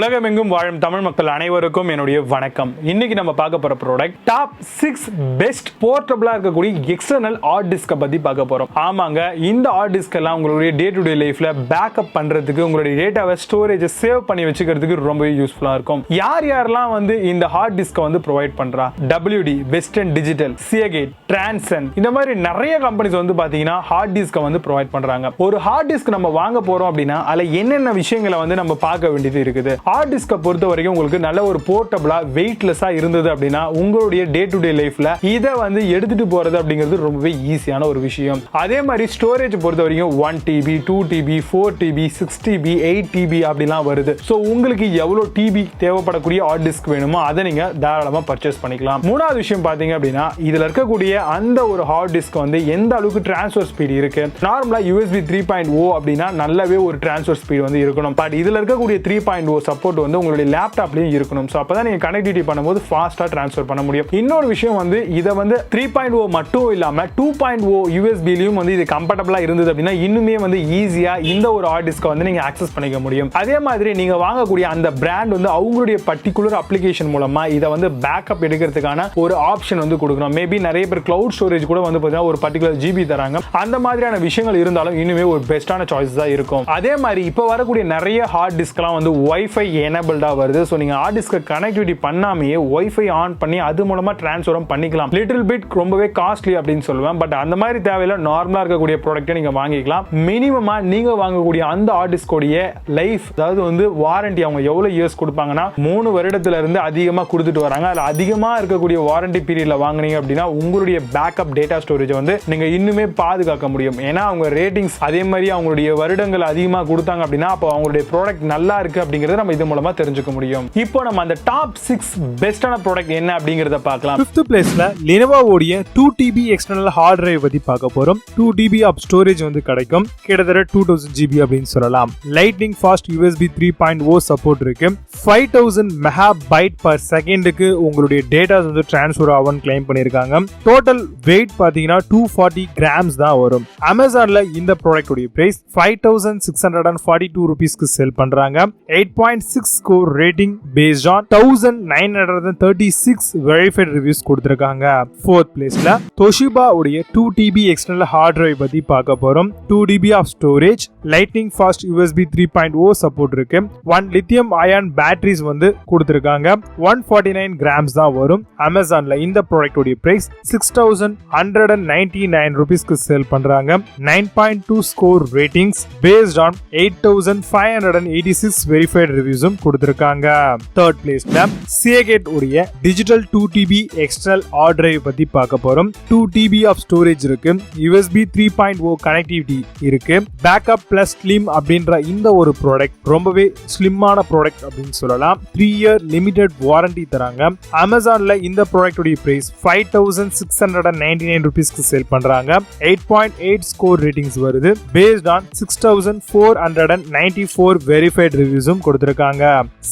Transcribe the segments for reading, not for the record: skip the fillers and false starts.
உலகமெங்கும் வாழும் தமிழ் மக்கள் அனைவருக்கும் என்னுடைய வணக்கம். இன்னைக்கு நம்ம பார்க்க போற ப்ராடக்ட் டாப் 6 பெஸ்ட் போர்ட்டபிளா இருக்கக்கூடிய எக்ஸ்டர்னல் ஹார்ட் டிஸ்கை பத்தி பார்க்க போறோம். ஆமாங்க, இந்த ஹார்ட் டிஸ்க் எல்லாம் உங்களுடைய டே டு டே லைஃப்ல பேக்கப் பண்றதுக்கு, உங்களுடைய டேட்டாவை ஸ்டோரேஜ் சேவ் பண்ணி வச்சுக்கிறதுக்கு ரொம்பவே யூஸ்ஃபுல்லா இருக்கும். யாரெல்லாம் இந்த ஹார்ட் டிஸ்கை ப்ரொவைட் பண்றா? WD, western digital, Seagate, Transcend, இந்த மாதிரி நிறைய கம்பெனிஸ் பாத்தீங்கன்னா ஹார்ட் டிஸ்கை ப்ரொவைட் பண்றாங்க. ஒரு ஹார்ட் டிஸ்க் நம்ம வாங்க போறோம் அப்படின்னா அதுல என்னென்ன விஷயங்களை நம்ம பார்க்க வேண்டியது இருக்குது. ஹார்ட் டிஸ்கை பொறுத்த வரைக்கும் உங்களுக்கு நல்ல ஒரு போர்ட்டபிளா வெயிட்லெஸ்ஸா இருந்தது அப்படின்னா உங்களுடைய டே டு டே லைஃப்ல இதை எடுத்துட்டு போறது அப்படிங்கிறது ரொம்பவே ஈஸியான ஒரு விஷயம். அதே மாதிரி ஸ்டோரேஜ் பொறுத்த வரைக்கும் 1TB, 2TB, 4TB, 6TB, 8TB அப்படிலாம் வருது. ஸோ உங்களுக்கு எவ்வளோ டிபி தேவைப்படக்கூடிய ஹார்ட் டிஸ்க் வேணுமோ அதை நீங்க தாராளமா பர்ச்சேஸ் பண்ணிக்கலாம். மூணாவது விஷயம் பாத்தீங்க அப்படின்னா இதுல இருக்கக்கூடிய அந்த ஒரு ஹார்ட் டிஸ்க் எந்த அளவுக்கு டிரான்ஸ்ஃபர் ஸ்பீட் இருக்கு. நார்மலா USB 3.0 அப்படின்னா நல்லாவே ஒரு டிரான்ஸ்ஃபர் ஸ்பீட் இருக்கணும். பட் இதுல இருக்கக்கூடிய 3.0 சப்போர்ட் உங்களுடைய லேப்டாப்லயும் இருக்கணும். சோ அப்பதான் நீங்க கனெக்டிவிட்டி பண்ணும்போது ஃபாஸ்டா ட்ரான்ஸ்ஃபர் பண்ண முடியும். இன்னொரு விஷயம் இத 3.0 மட்டும் இல்லாம 2.0 USBலயும் இது கம்ஃபர்ட்டபிளா இருந்தது அப்படின்னா இன்னுமே ஈஸியா இந்த ஒரு ஹார்ட் டிஸ்கை நீங்க ஆக்சஸ் பண்ணிக்க முடியும். அதே மாதிரி நீங்க வாங்கக்கூடிய அந்த பிராண்ட் அவங்களுடைய பர்டிகுலர் அப்ளிகேஷன் மூலமா இதை பேக்கப் எடுக்கிறதுக்கான ஒரு ஆப்ஷன் கொடுக்கணும். மேபி நிறைய பேர் கிளவுட் ஸ்டோரேஜ் கூட பாத்தீங்கன்னா ஒரு பர்டிகுலர் GB தராங்க. அந்த மாதிரியான விஷயங்கள் இருந்தாலும் இன்னுமே ஒரு பெஸ்டான சாய்ஸ் தான் இருக்கும். அதே மாதிரி இப்ப வரக்கூடிய நிறைய ஹார்ட் டிஸ்க்லாம் வைஃபை எனேபிள்டா வருது. சோ நீங்க ஹார்ட் டிஸ்க் கனெக்டிவிட்டி பண்ணாமையே வைஃபை ஆன் பண்ணி அது மூலமா டிரான்ஸ்ஃபரும் பண்ணிக்கலாம். லிட்டில் பிட் ரொம்பவே காஸ்ட்லி அப்படின்னு சொல்லுவேன். பட் அந்த மாதிரி தேவையில்ல, நார்மலா இருக்கக்கூடிய ப்ராடக்ட்டை நீங்க வாங்கிக்கலாம். மினிமமா நீங்க வாங்கக்கூடிய அந்த ஹார்ட் டிஸ்கோடைய லைஃப், அதாவது வாரண்டி அவங்க எவ்வளவு இயர்ஸ் கொடுப்பாங்கன்னா 3 வருடத்துல இருந்து அதிகமா கொடுத்துட்டு வராங்க. அதுல அதிகமா இருக்கக்கூடிய வாரண்டி பீரியட்ல வாங்குனீங்க அப்படின்னா உங்களுடைய பேக்கப் டேட்டா ஸ்டோரேஜ் நீங்க இன்னுமே பாதுகாக்க முடியும். ஏன்னா அவங்க ரேட்டிங்ஸ் அதே மாதிரி அவங்களுடைய வருடங்கள் அதிகமா கொடுத்தாங்க அப்படின்னா அப்போ அவங்களுடைய ப்ராடக்ட் நல்லா இருக்கு அப்படிங்கறத நம்ம இது மூலமா தெரிஞ்சுக்க முடியும். இப்போ நம்ம அந்த டாப் 6 பெஸ்டான ப்ராடக்ட் என்ன அப்படிங்கறத பார்க்கலாம். 5th பிளேஸ்ல Lenovo உடைய 2TB எக்ஸ்டர்னல் ஹார்ட் டிரைவ் பத்தி பார்க்க போறோம். 2TB ஆப் ஸ்டோரேஜ் கிடைக்கும். கிட்டத்தட்ட 2000 GB அப்படின்னு சொல்லலாம். லைட்னிங் ஃபாஸ்ட் USB 3.0 சப்போர்ட் இருக்கு. 5000 Megabits Per Secondக்கு உங்களுடைய டேட்டாஸ் ட்ரான்ஸ்ஃபர் ஆகும்னு கிளைம் பண்ணிருக்காங்க. டோட்டல் வெயிட் பாத்தீங்கன்னா 240 grams தான் வரும். அமேசான்ல இந்த ப்ராடக்ட் உடைய பிரைஸ் 5642 ரூபீஸ்க்கு செல் பண்றாங்க. 8.6 score rating based on 1936 verified reviews கொடுத்திருக்காங்க. 4th பிளேஸ்ல Toshiba உடைய 2TB external hard drive பத்தி பார்க்க போறோம். 2TB of storage, lightning fast USB 3.0 support இருக்கு. 1 lithium ion batteries கொடுத்திருக்காங்க. 149 grams தான் வரும். அமேசான்ல இந்த ப்ராடக்ட் உடைய பிரைஸ் 6199 ரூபீஸ்க்கு செல் பண்றாங்க. 9.2 score ratings based on 8586 verified reviews கொடுத்திருக்காங்க. 3rd பிளேஸ்ல Seagate உடைய Digital 2TB external hard drive பத்தி பார்க்க போறோம். 2TB of storage இருக்கு. USB 3.0 கனெக்டிவிட்டி இருக்கு. பேக்கப் பிளஸ் ஸ்லிம் அப்படின்ற இந்த ஒரு ப்ராடக்ட் ரொம்பவே ஸ்லிம்மான ப்ராடக்ட் அப்படின்னு சொல்லலாம். 3 year லிமிடெட் வாரண்டி தராங்க. அமேசான்ல இந்த ப்ராடக்ட் உடைய பிரைஸ் 5699 ரூபீஸ்க்கு சேல் பண்றாங்க. 8.8 ஸ்கோர் ரேட்டிங்ஸ் வருது. பேஸ்ட் ஆன் 6494 வெரிஃபைட் ரிவ்யூஸும் கொடுத்திருக்காங்க.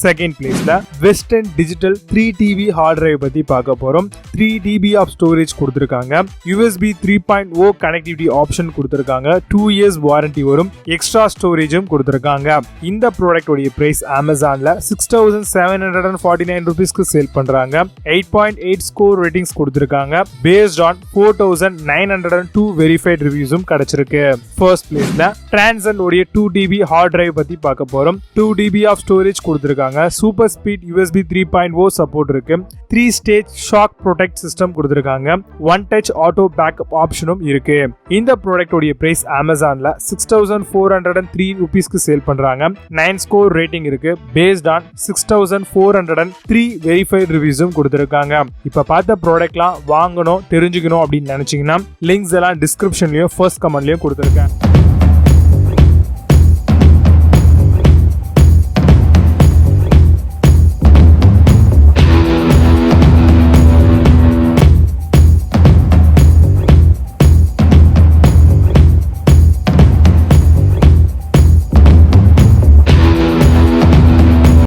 செகண்ட் பிளேஸ்ல western digital 3TB hard drive பத்தி பார்க்க போறோம். 3TB ஆஃப் ஸ்டோரேஜ் கொடுத்திருக்காங்க. USB 3.0 கனெக்டிவிட்டி ஆப்ஷன் கொடுத்திருக்காங்க. 2 years வாரண்டி வரும். எக்ஸ்ட்ரா ஸ்டோரேஜும் கொடுத்திருக்காங்க. இந்த ப்ராடக்ட் உடைய பிரைஸ் அமேசான்ல 6749 ரூபீஸ்க்கு சேல் பண்றாங்க. 8.8 ஸ்கோர் ரேட்டிங்ஸ் கொடுத்திருக்காங்க. பேஸ்ட் ஆன் 4902 வெரிஃபைட் ரிவ்யூஸும் கிடைச்சிருக்கு. ஃபர்ஸ்ட் பிளேஸ்ல Transcend உடைய 2TB ஹார்ட் டிரைவ் பத்தி பார்க்க போறோம். 2TB ஆஃப் ஸ்டோரேஜ் கொடுத்திருக்காங்க. SuperSpeed USB 3.0 சப்போர்ட் இருக்கு. 3 stage ஷாக் ப்ரொடெக்ட் சிஸ்டம் கொடுத்திருக்காங்க. 1 touch ஆட்டோ பேக்கப் ஆப்ஷனும் இருக்கு. இந்த ப்ராடக்ட் உடைய பிரைஸ் அமேசான்ல 6403 ரூபீஸ்க்கு சேல் பண்றாங்க. 9 ஸ்கோர் ரேட்டிங் இருக்கு. பேஸ்ட் ஆன் 6403 வெரிஃபைட் ரிவ்யூஸும் கொடுத்திருக்காங்க. இப்ப பார்த்த ப்ராடக்ட்லாம் வாங்கணும் தெரிஞ்சுக்கணும் அப்படின்னு நினைச்சீங்கன்னா லிங்க்ஸ் எல்லாம் டிஸ்கிரிப்ஷன்லயும் ஃபர்ஸ்ட் கமெண்ட்லயும் கொடுத்திருக்கேன்.